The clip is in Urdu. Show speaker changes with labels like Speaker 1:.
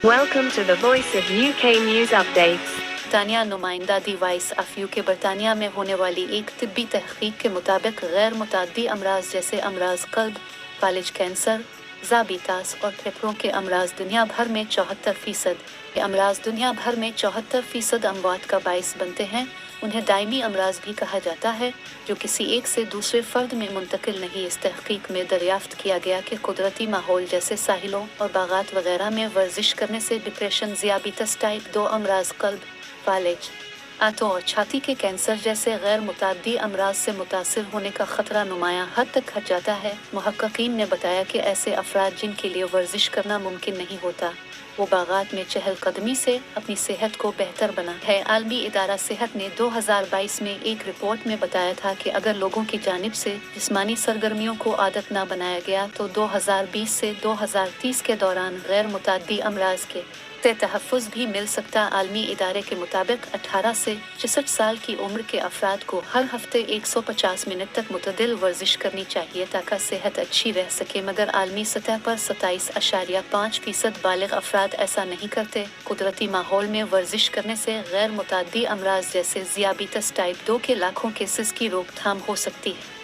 Speaker 1: Welcome to the Voice of UK News Updates.
Speaker 2: برطانیہ نمائندہ دی وائس آف یوکے برطانیہ میں ہونے والی ایک طبی تحقیق کے مطابق غیر متعدی امراض جیسے امراض قلب، فالج کینسر، ذیابیطس اور پھیپھڑوں کے امراض دنیا بھر میں 74%، یہ امراض دنیا بھر میں 74% اموات کا باعث بنتے ہیں۔ انہیں دائمی امراض بھی کہا جاتا ہے، جو کسی ایک سے دوسرے فرد میں منتقل نہیں۔ اس تحقیق میں دریافت کیا گیا کہ قدرتی ماحول جیسے ساحلوں اور باغات وغیرہ میں ورزش کرنے سے ڈپریشن، ذیابیطس ٹائپ 2 امراض قلب، فالج، آنتوں اور چھاتی کے کینسر جیسے غیر متعدی امراض سے متاثر ہونے کا خطرہ نمایاں حد تک گھٹ جاتا ہے۔ محققین نے بتایا کہ ایسے افراد جن کے لیے ورزش کرنا ممکن نہیں ہوتا، وہ باغات میں چہل قدمی سے اپنی صحت کو بہتر بنا ہے۔ عالمی ادارہ صحت نے 2022 میں ایک رپورٹ میں بتایا تھا کہ اگر لوگوں کی جانب سے جسمانی سرگرمیوں کو عادت نہ بنایا گیا تو 2020 سے 2030 کے دوران غیر متعدی امراض کے سے تحفظ بھی مل سکتا۔ عالمی ادارے کے مطابق 18 سے 66 سال کی عمر کے افراد کو ہر ہفتے 150 منٹ تک معتدل ورزش کرنی چاہیے تاکہ صحت اچھی رہ سکے، مگر عالمی سطح پر 27.5% بالغ افراد ایسا نہیں کرتے۔ قدرتی ماحول میں ورزش کرنے سے غیر متعدی امراض جیسے ذیابیطس ٹائپ 2 کے لاکھوں کیسز کی روک تھام ہو سکتی ہے۔